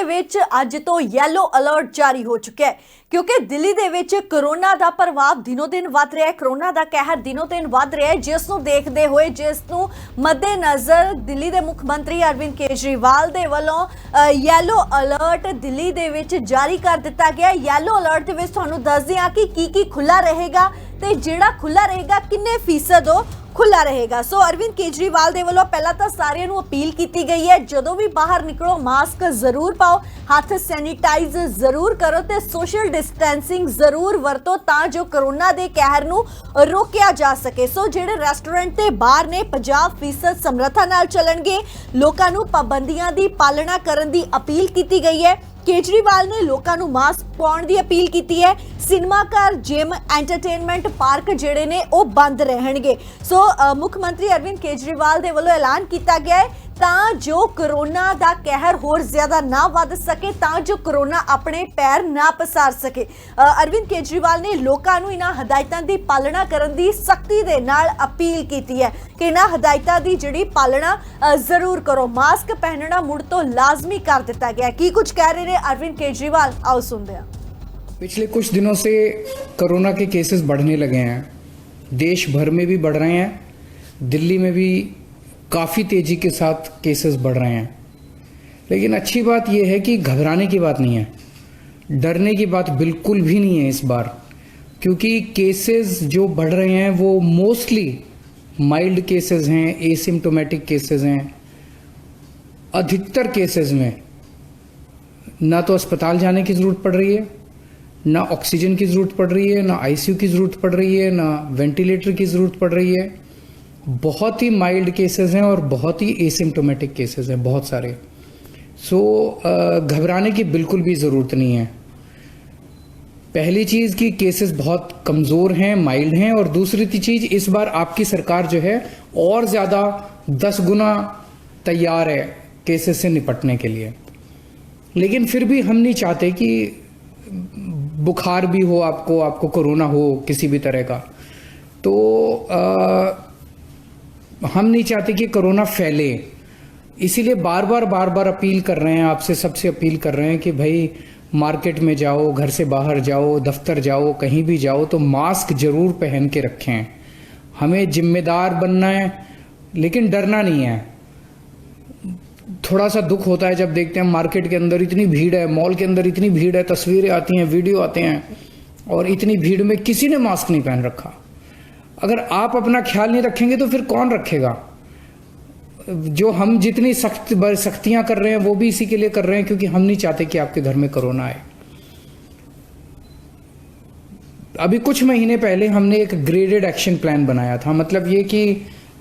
ਦੇ ਵਿੱਚ ਅੱਜ ਤੋਂ ਯੈਲੋ ਅਲਰਟ ਜਾਰੀ ਹੋ ਚੁੱਕਿਆ ਹੈ क्योंकि दिल्ली ਦੇ ਵਿੱਚ कोरोना ਦਾ ਪ੍ਰਭਾਵ ਦਿਨੋਂ ਦਿਨ ਵੱਧ ਰਿਹਾ ਹੈ। कोरोना ਦਾ ਕਹਿਰ ਦਿਨੋਂ ਦਿਨ ਵੱਧ ਰਿਹਾ ਹੈ, ਜਿਸ ਨੂੰ ਦੇਖਦੇ ਹੋਏ ਜਿਸ ਨੂੰ ਮੱਦੇਨਜ਼ਰ ਦਿੱਲੀ ਦੇ ਮੁੱਖ ਮੰਤਰੀ ਅਰਵਿੰਦ ਕੇਜਰੀਵਾਲ ਦੇ ਵੱਲੋਂ ਯੈਲੋ ਅਲਰਟ ਦਿੱਲੀ ਦੇ ਵਿੱਚ ਜਾਰੀ ਕਰ ਦਿੱਤਾ ਗਿਆ ਹੈ। ਯੈਲੋ ਅਲਰਟ ਦੇ ਵਿੱਚ ਤੁਹਾਨੂੰ ਦੱਸਦੇ ਹਾਂ ਕਿ ਕੀ ਖੁੱਲਾ ਰਹੇਗਾ ਤੇ ਜਿਹੜਾ ਖੁੱਲਾ ਰਹੇਗਾ ਕਿੰਨੇ ਫੀਸਦ ਉਹ खुला रहेगा। सो अरविंद केजरीवाल दे वालों पहला तो सारे नूं अपील की गई है, जदों भी बाहर निकलो मास्क जरूर पाओ, हाथ सैनिटाइज जरूर करो ते सोशल डिस्टेंसिंग जरूर वरतो तां जो कोरोना दे कहर नूं रोकिया जा सके। सो जिहड़े रेस्टोरेंट ते बार ने 50% समर्था नाल चलणगे, लोकां नूं पाबंदियां दी पालना करन दी अपील की गई है। केजरीवाल ने लोगों को मास्क पाउण दी अपील की है। सिनेमा घर, जिम, एंटरटेनमेंट पार्क जिहड़े ने वो बंद रहणगे। सो मुख्यमंत्री अरविंद केजरीवाल दे वल्लों ऐलान किया गया है तां जो कोरोना दा कहर होर ज्यादा ना वध सके, तां जो कोरोना अपने पैर ना पसार सके। अरविंद केजरीवाल ने लोगों को इन्हां हदायतां दी पालना करन दी सख्ती दे नाल अपील की है कि इन्हां हदायतां दी जिहड़ी पालना जरूर करो। मास्क पहनना मुड़ तो लाजमी कर दिता गया। की कुछ कह रहे हैं अरविंद केजरीवाल, आओ सुनते हैं। पिछले कुछ दिनों से कोरोना के केसेस बढ़ने लगे हैं, देश भर में भी बढ़ रहे हैं, दिल्ली में भी काफ़ी तेज़ी के साथ केसेस बढ़ रहे हैं। लेकिन अच्छी बात यह है कि घबराने की बात नहीं है, डरने की बात बिल्कुल भी नहीं है इस बार, क्योंकि केसेस जो बढ़ रहे हैं वो मोस्टली माइल्ड केसेस हैं, एसिम्टोमेटिक केसेस हैं। अधिकतर केसेस में ना तो अस्पताल जाने की ज़रूरत पड़ रही है, ना ऑक्सीजन की ज़रूरत पड़ रही है, ना आईसीयू की ज़रूरत पड़ रही है, ना वेंटिलेटर की ज़रूरत पड़ रही है। बहुत ही माइल्ड केसेस हैं और बहुत ही एसिम्टोमेटिक केसेस हैं, बहुत सारे। सो घबराने की बिल्कुल भी ज़रूरत नहीं है। पहली चीज़ कि केसेस बहुत कमज़ोर हैं, माइल्ड हैं, और दूसरी चीज़ इस बार आपकी सरकार जो है और ज़्यादा 10 गुना तैयार है केसेस से निपटने के लिए। लेकिन फिर भी हम नहीं चाहते कि बुखार भी हो आपको कोरोना हो किसी भी तरह का, तो हम नहीं चाहते कि कोरोना फैले। इसीलिए बार बार अपील कर रहे हैं, आपसे सबसे अपील कर रहे हैं कि भाई मार्केट में जाओ, घर से बाहर जाओ, दफ्तर जाओ, कहीं भी जाओ तो मास्क जरूर पहन के रखें। हमें जिम्मेदार बनना है, लेकिन डरना नहीं है। थोड़ा सा दुख होता है जब देखते हैं मार्केट के अंदर इतनी भीड़ है, मॉल के अंदर इतनी भीड़ है, तस्वीरें आती हैं, वीडियो आते हैं, और इतनी भीड़ में किसी ने मास्क नहीं पहन रखा। अगर आप अपना ख्याल नहीं रखेंगे तो फिर कौन रखेगा? जो हम जितनी सख्तियां कर रहे हैं वो भी इसी के लिए कर रहे हैं, क्योंकि हम नहीं चाहते कि आपके घर में कोरोना आए। अभी कुछ महीने पहले हमने एक ग्रेडेड एक्शन प्लान बनाया था, मतलब ये कि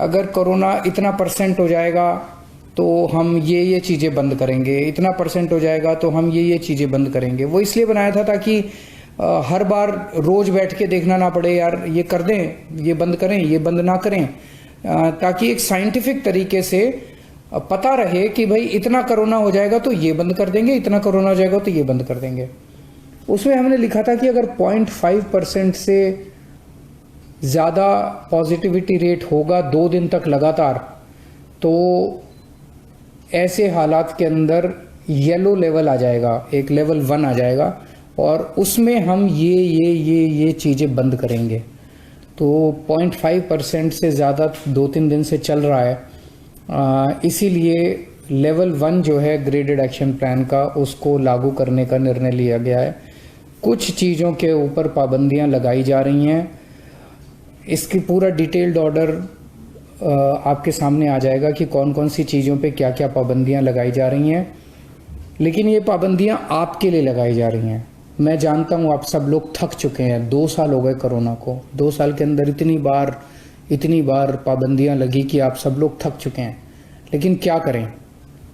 अगर कोरोना इतना % हो जाएगा तो हम ये चीज़ें बंद करेंगे, इतना % हो जाएगा तो हम ये चीज़ें बंद करेंगे। वो इसलिए बनाया था ताकि हर बार रोज बैठ के देखना ना पड़े, यार ये कर दें, ये बंद करें, ये बंद ना करें, ताकि एक साइंटिफिक तरीके से पता रहे कि भाई इतना कोरोना हो जाएगा तो ये बंद कर देंगे, इतना कोरोना हो जाएगा तो ये बंद कर देंगे। उसमें हमने लिखा था कि अगर 0.5% से ज़्यादा पॉजिटिविटी रेट होगा 2 दिन तक लगातार, तो ऐसे हालात के अंदर येलो लेवल आ जाएगा, एक लेवल 1 आ जाएगा, और उसमें हम ये चीज़ें बंद करेंगे। तो 0.5% से ज़्यादा 2-3 दिन से चल रहा है, इसीलिए लेवल 1 जो है ग्रेडेड एक्शन प्लान का, उसको लागू करने का निर्णय लिया गया है। कुछ चीज़ों के ऊपर पाबंदियां लगाई जा रही हैं। इसकी पूरा डिटेल्ड ऑर्डर आपके सामने आ जाएगा कि कौन कौन सी चीज़ों पे क्या क्या पाबंदियां लगाई जा रही हैं। लेकिन ये पाबंदियां आपके लिए लगाई जा रही हैं। मैं जानता हूँ आप सब लोग थक चुके हैं, 2 साल हो गए कोरोना को, 2 साल के अंदर इतनी बार पाबंदियां लगी कि आप सब लोग थक चुके हैं। लेकिन क्या करें,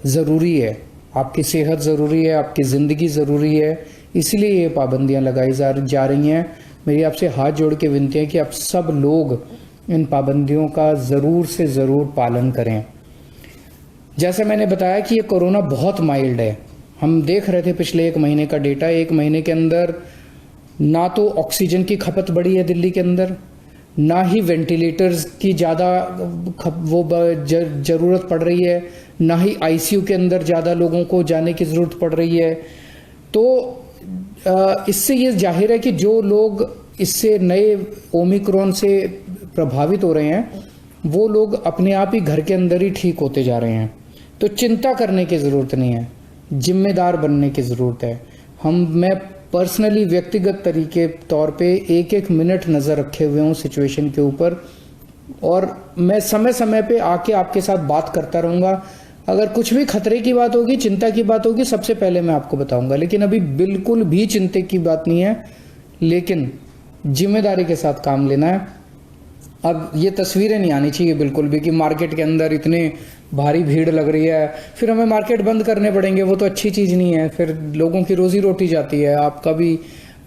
ज़रूरी है, आपकी सेहत ज़रूरी है, आपकी ज़िंदगी ज़रूरी है, इसलिए ये पाबंदियां लगाई जा रही हैं। मेरी आपसे हाथ जोड़ के विनती है कि आप सब लोग इन पाबंदियों का ज़रूर से ज़रूर पालन करें। जैसे मैंने बताया कि ये कोरोना बहुत माइल्ड है। हम देख रहे थे पिछले 1 महीने का डेटा, 1 महीने के अंदर ना तो ऑक्सीजन की खपत बढ़ी है दिल्ली के अंदर, ना ही वेंटिलेटर्स की ज़्यादा वो ज़रूरत पड़ रही है, ना ही आईसीयू के अंदर ज़्यादा लोगों को जाने की ज़रूरत पड़ रही है। तो इससे ये जाहिर है कि जो लोग इससे नए ओमिक्रॉन से प्रभावित हो रहे हैं वो लोग अपने आप ही घर के अंदर ही ठीक होते जा रहे हैं। तो चिंता करने की ज़रूरत नहीं है, जिम्मेदार बनने की ज़रूरत है। मैं पर्सनली व्यक्तिगत तरीके तौर पे एक एक मिनट नज़र रखे हुए हूँ सिचुएशन के ऊपर, और मैं समय समय पे आके आपके साथ बात करता रहूँगा। अगर कुछ भी खतरे की बात होगी, चिंता की बात होगी, सबसे पहले मैं आपको बताऊंगा। लेकिन अभी बिल्कुल भी चिंता की बात नहीं है, लेकिन जिम्मेदारी के साथ काम लेना है। अब ये तस्वीरें नहीं आनी चाहिए बिल्कुल भी कि मार्केट के अंदर इतने भारी भीड़ लग रही है, फिर हमें मार्केट बंद करने पड़ेंगे। वो तो अच्छी चीज़ नहीं है, फिर लोगों की रोजी रोटी जाती है, आपका भी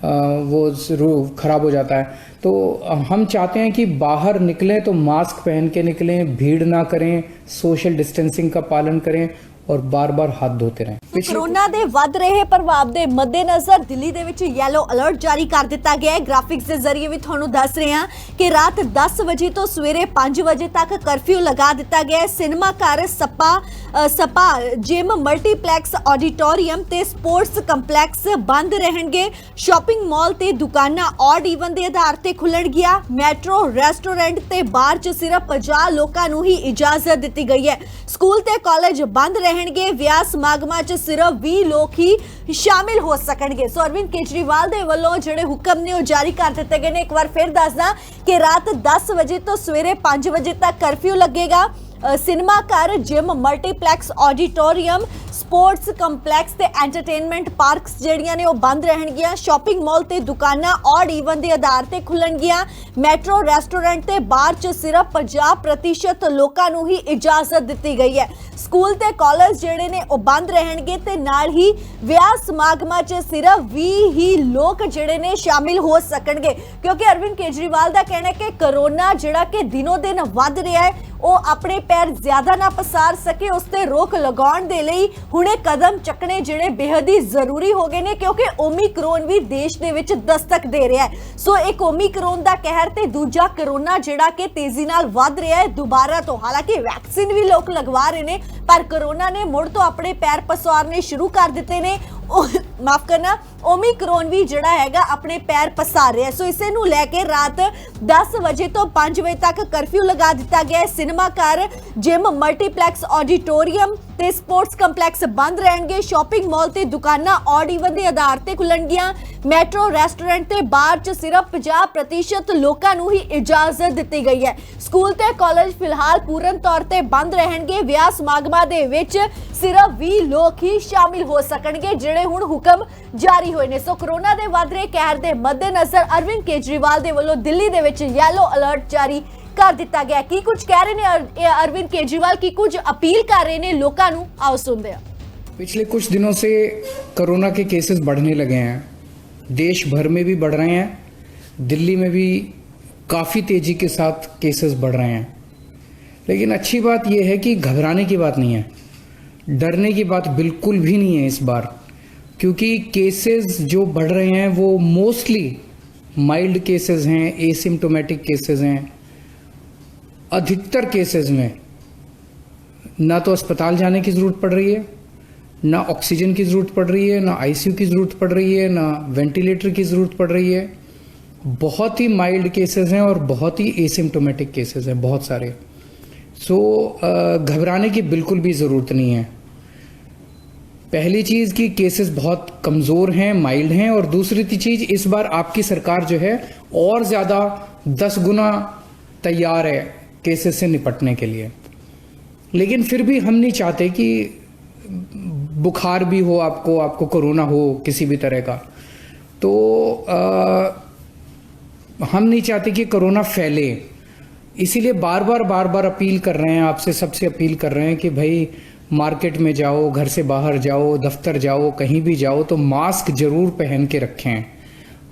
वो खराब हो जाता है। तो हम चाहते हैं कि बाहर निकलें तो मास्क पहन के निकलें, भीड़ ना करें, सोशल डिस्टेंसिंग का पालन करें और बार-बार हाथ धोते रहें। कोरोना ਦੇ ਵੱਧ ਰਹੇ ਪ੍ਰਭਾਵ ਦੇ ਮੱਦੇਨਜ਼ਰ ਦਿੱਲੀ ਦੇ ਵਿੱਚ ਯੈਲੋ ਅਲਰਟ ਜਾਰੀ ਕਰ ਦਿੱਤਾ ਗਿਆ ਹੈ। ਗ੍ਰਾਫਿਕਸ ਦੇ ਜ਼ਰੀਏ ਵੀ ਤੁਹਾਨੂੰ ਦੱਸ ਰਹੇ ਹਾਂ ਕਿ ਰਾਤ 10 ਵਜੇ ਤੋਂ ਸਵੇਰੇ 5 ਵਜੇ ਤੱਕ ਕਰਫਿਊ ਲਗਾ ਦਿੱਤਾ ਗਿਆ ਹੈ। ਸਿਨੇਮਾ ਘਰ, ਸਪਾ ਜਿਮ, ਮਲਟੀਪਲੈਕਸ, ਆਡੀਟੋਰੀਅਮ ਤੇ ਸਪੋਰਟਸ ਕੰਪਲੈਕਸ ਬੰਦ ਰਹਿਣਗੇ। ਸ਼ਾਪਿੰਗ ਮਾਲ ਤੇ ਦੁਕਾਨਾਂ ਔਡ ਈਵਨ ਦੇ ਆਧਾਰ ਤੇ ਖੁੱਲਣਗੀਆਂ। ਮੈਟਰੋ, ਰੈਸਟੋਰੈਂਟ ਤੇ ਬਾਰ 'ਚ ਸਿਰਫ 50 ਲੋਕਾਂ ਨੂੰ ਹੀ ਇਜਾਜ਼ਤ ਦਿੱਤੀ ਗਈ ਹੈ। ਸਕੂਲ ਤੇ ਕਾਲਜ ਬੰਦ ਰਹਿਣਗੇ। ਵਿਆਹ ਸਮਾਗਮਾਂ 'ਚ सिर्फ 20 लोग ही शामिल हो सकणगे। सो अरविंद केजरीवाल दे वल्लों जिहड़े हुक्म ने जारी कर दिते गए ने। एक बार फिर दसदा कि रात 10 बजे तो सवेरे 5 बजे तक कर्फ्यू लगेगा। सिनेमा घर, gym, multiplex, auditorium, sports complex ते एंटरटेनमेंट पार्क्स ਜਿਹੜੀਆਂ ਨੇ ਉਹ ਬੰਦ ਰਹਿਣਗੀਆਂ। ਸ਼ਾਪਿੰਗ ਮਾਲ ਤੇ ਦੁਕਾਨਾਂ ਔਡ ਈਵਨ ਦੇ ਆਧਾਰ ਤੇ ਖੁੱਲਣਗੀਆਂ। ਮੈਟਰੋ, ਰੈਸਟੋਰੈਂਟ ਤੇ ਬਾਰ 'ਚ ਸਿਰਫ 50% ਲੋਕਾਂ ਨੂੰ ਹੀ ਇਜਾਜ਼ਤ ਦਿੱਤੀ ਗਈ ਹੈ। ਸਕੂਲ ਤੇ ਕਾਲਜ ਜਿਹੜੇ ਨੇ ਉਹ ਬੰਦ ਰਹਿਣਗੇ ਤੇ ਨਾਲ ਹੀ ਵਿਆਹ ਸਮਾਗਮਾਂ 'ਚ ਸਿਰਫ 20 ਹੀ ਲੋਕ ਜਿਹੜੇ ਨੇ ਸ਼ਾਮਿਲ ਹੋ ਸਕਣਗੇ। ਕਿਉਂਕਿ ਅਰਵਿੰਦ ਕੇਜਰੀਵਾਲ ਦਾ ਕਹਿਣਾ ਹੈ ਕਿ ਕੋਰੋਨਾ ਜਿਹੜਾ ਕਿ ਦਿਨੋਂ ਦਿਨ ਵੱਧ ਰਿਹਾ ਹੈ ਉਹ ਆਪਣੇ ਪੈਰ ਜ਼ਿਆਦਾ ਨਾ ਪਸਾਰ ਸਕੇ, ਉਸ ਤੇ ਰੋਕ ਲਗਾਉਣ ਦੇ ਲਈ ਹੁਣੇ ਕਦਮ ਚੱਕਣੇ ਜਿਹੜੇ ਬੇहद ਹੀ ਜ਼ਰੂਰੀ ਹੋ ਗਏ ਨੇ। ਕਿਉਂਕਿ ਓਮਿਕਰੋਨ ਵੀ ਦੇਸ਼ ਦੇ ਵਿੱਚ ਦਸਤਕ ਦੇ ਰਿਹਾ ਹੈ। ਸੋ ਇੱਕ ਓਮਿਕਰੋਨ ਦਾ ਕਹਿਰ ਤੇ ਦੂਜਾ ਕਰੋਨਾ ਜਿਹੜਾ ਕਿ ਤੇਜ਼ੀ ਨਾਲ ਵੱਧ ਰਿਹਾ ਹੈ ਦੁਬਾਰਾ ਤੋਂ। ਹਾਲਾਂਕਿ ਵੈਕਸੀਨ ਵੀ ਲੋਕ ਲਗਵਾ ਰਹੇ ਨੇ, ਪਰ ਕੋਰੋਨਾ ਨੇ ਮੁੜ ਤੋਂ ਆਪਣੇ ਪੈਰ ਪਸਾਰਨੇ ਸ਼ੁਰੂ ਕਰ ਦਿੱਤੇ ਨੇ। माफ करना, ओमिक्रॉन भी जिहड़ा हैगा अपने पैर पसार रहा है। सो इसे नूं लैके रात 10 बजे तो 5 बजे तक कर्फ्यू लगा दिता गया है। सिनेमा घर, जिम, मल्टीपलैक्स, ऑडिटोरीयम ते स्पोर्ट्स कंपलैक्स बंद रहणगे। शॉपिंग मॉल ते दुकानां ऑड ईवन दे आधार ते खुलणगीਆਂ। मैट्रो, रेस्टोरेंट ते बार च सिर्फ 50% लोकां नूं ही इजाजत दित्ती गई है। स्कूल ते कॉलेज फिलहाल पूर्ण तौर ते बंद रहणगे। विआह समागमां दे विच सिर्फ 20 लोग ही शामिल हो सकणगे ਜਿਹੜੇ ਹੁਣ ਹੁਕਮ ਜਾਰੀ ਹੋਏ ਨੇ। ਸੋ ਕੋਰੋਨਾ ਦੇ ਵੱਧ ਰਹੇ ਕਹਿਰ ਦੇ ਮੱਦੇਨਜ਼ਰ ਅਰਵਿੰਦ ਕੇਜਰੀਵਾਲ ਦੇ ਵੱਲੋਂ ਦਿੱਲੀ ਦੇ ਵਿੱਚ ਯੈਲੋ ਅਲਰਟ ਜਾਰੀ कर दिता गया। की कुछ कह रहे ने अरविंद केजरीवाल, की कुछ अपील कर रहे ने लोगों को, आओ सुनते हैं। पिछले कुछ दिनों से कोरोना के केसेस बढ़ने लगे हैं, देश भर में भी बढ़ रहे हैं, दिल्ली में भी काफ़ी तेज़ी के साथ केसेस बढ़ रहे हैं। लेकिन अच्छी बात यह है कि घबराने की बात नहीं है, डरने की बात बिल्कुल भी नहीं है इस बार, क्योंकि केसेस जो बढ़ रहे हैं वो मोस्टली माइल्ड केसेस हैं, एसिम्टोमेटिक केसेस हैं। अधिकतर केसेस में ना तो अस्पताल जाने की ज़रूरत पड़ रही है, ना ऑक्सीजन की ज़रूरत पड़ रही है, ना आईसीयू की ज़रूरत पड़ रही है, ना वेंटिलेटर की ज़रूरत पड़ रही है। बहुत ही माइल्ड केसेस हैं और बहुत ही एसिम्टोमेटिक केसेस हैं, बहुत सारे। सो घबराने की बिल्कुल भी ज़रूरत नहीं है। पहली चीज़ कि केसेस बहुत कमज़ोर हैं, माइल्ड हैं, और दूसरी चीज़ इस बार आपकी सरकार जो है और ज़्यादा 10 गुना तैयार है केसेस से निपटने के लिए। लेकिन फिर भी हम नहीं चाहते कि बुखार भी हो आपको कोरोना हो किसी भी तरह का, तो हम नहीं चाहते कि कोरोना फैले। इसीलिए बार बार अपील कर रहे हैं, आपसे सबसे अपील कर रहे हैं कि भाई मार्केट में जाओ, घर से बाहर जाओ, दफ्तर जाओ, कहीं भी जाओ तो मास्क जरूर पहन के रखें।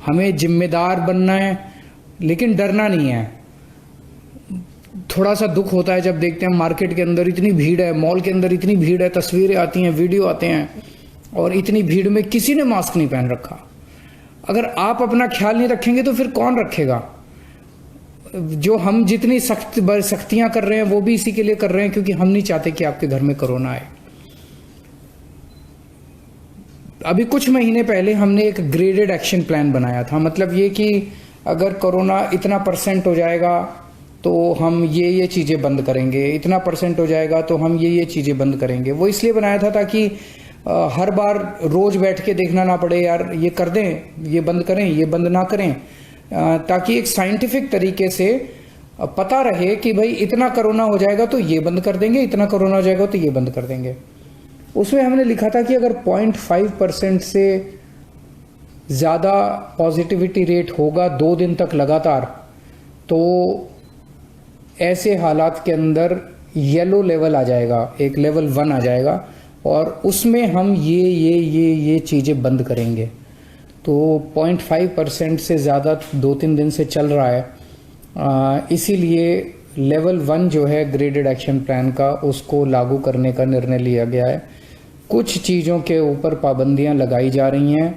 हमें जिम्मेदार बनना है, लेकिन डरना नहीं है। थोड़ा सा दुख होता है जब देखते हैं मार्केट के अंदर इतनी भीड़ है, मॉल के अंदर इतनी भीड़ है, तस्वीरें आती हैं, वीडियो आते हैं, और इतनी भीड़ में किसी ने मास्क नहीं पहन रखा। अगर आप अपना ख्याल नहीं रखेंगे तो फिर कौन रखेगा? जो हम जितनी सख्तियां कर रहे हैं वो भी इसी के लिए कर रहे हैं क्योंकि हम नहीं चाहते कि आपके घर में कोरोना आए। अभी कुछ महीने पहले हमने एक ग्रेडेड एक्शन प्लान बनाया था, मतलब ये कि अगर कोरोना इतना % हो जाएगा तो हम ये चीज़ें बंद करेंगे, इतना % हो जाएगा तो हम ये चीज़ें बंद करेंगे। वो इसलिए बनाया था ताकि हर बार रोज बैठ के देखना ना पड़े, यार ये कर दें, ये बंद करें, ये बंद ना करें, ताकि एक साइंटिफिक तरीके से पता रहे कि भाई इतना कोरोना हो जाएगा तो ये बंद कर देंगे, इतना कोरोना हो जाएगा तो ये बंद कर देंगे। उसमें हमने लिखा था कि अगर 0.5% से ज़्यादा पॉजिटिविटी रेट होगा 2 दिन तक लगातार, तो ऐसे हालात के अंदर येलो लेवल आ जाएगा, एक लेवल 1 आ जाएगा और उसमें हम ये चीज़ें बंद करेंगे। तो 0.5% से ज़्यादा 2-3 दिन से चल रहा है, इसीलिए लेवल 1 जो है ग्रेडेड एक्शन प्लान का, उसको लागू करने का निर्णय लिया गया है। कुछ चीज़ों के ऊपर पाबंदियां लगाई जा रही हैं,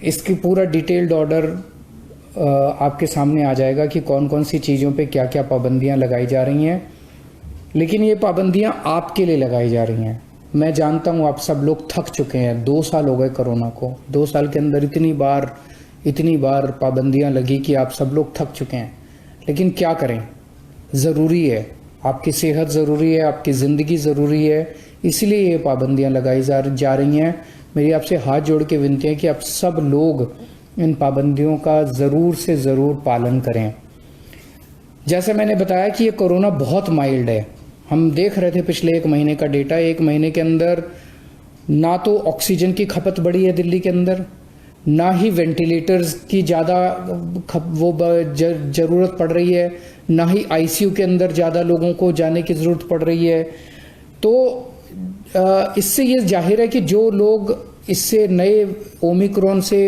इसकी पूरा डिटेल्ड ऑर्डर आपके सामने आ जाएगा कि कौन कौन सी चीज़ों पे क्या क्या पाबंदियां लगाई जा रही हैं। लेकिन ये पाबंदियां आपके लिए लगाई जा रही हैं। मैं जानता हूँ आप सब लोग थक चुके हैं, 2 साल हो गए कोरोना को, 2 साल के अंदर इतनी बार पाबंदियां लगी कि आप सब लोग थक चुके हैं। लेकिन क्या करें, ज़रूरी है, आपकी सेहत ज़रूरी है, आपकी ज़िंदगी ज़रूरी है, इसलिए ये पाबंदियां लगाई जा रही हैं। मेरी आपसे हाथ जोड़ के विनती है कि आप सब लोग इन पाबंदियों का ज़रूर से ज़रूर पालन करें। जैसे मैंने बताया कि ये कोरोना बहुत माइल्ड है। हम देख रहे थे पिछले 1 महीने का डेटा, 1 महीने के अंदर ना तो ऑक्सीजन की खपत बढ़ी है दिल्ली के अंदर, ना ही वेंटिलेटर्स की ज़्यादा ज़रूरत पड़ रही है, ना ही आईसीयू के अंदर ज़्यादा लोगों को जाने की ज़रूरत पड़ रही है। तो इससे ये जाहिर है कि जो लोग इससे नए ओमिक्रॉन से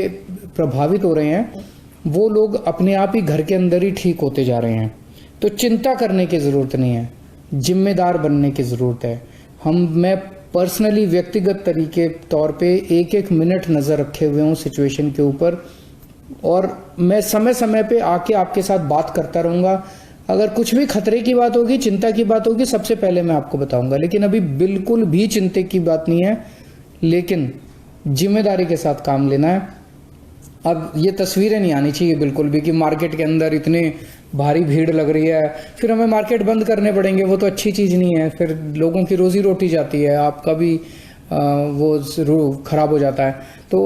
प्रभावित हो रहे हैं वो लोग अपने आप ही घर के अंदर ही ठीक होते जा रहे हैं। तो चिंता करने की ज़रूरत नहीं है, जिम्मेदार बनने की ज़रूरत है। मैं पर्सनली व्यक्तिगत तरीके तौर पे 1-1 मिनट नज़र रखे हुए हूँ सिचुएशन के ऊपर, और मैं समय समय पे आके आपके साथ बात करता रहूँगा। अगर कुछ भी खतरे की बात होगी, चिंता की बात होगी, सबसे पहले मैं आपको बताऊंगा। लेकिन अभी बिल्कुल भी चिंता की बात नहीं है, लेकिन जिम्मेदारी के साथ काम लेना है। अब ये तस्वीरें नहीं आनी चाहिए बिल्कुल भी कि मार्केट के अंदर इतने भारी भीड़ लग रही है, फिर हमें मार्केट बंद करने पड़ेंगे, वो तो अच्छी चीज़ नहीं है। फिर लोगों की रोजी रोटी जाती है, आपका भी वो खराब हो जाता है। तो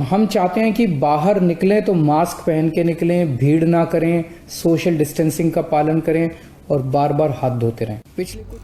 हम चाहते हैं कि बाहर निकलें तो मास्क पहन के निकलें, भीड़ ना करें, सोशल डिस्टेंसिंग का पालन करें और बार बार हाथ धोते रहें। पिछले कुछ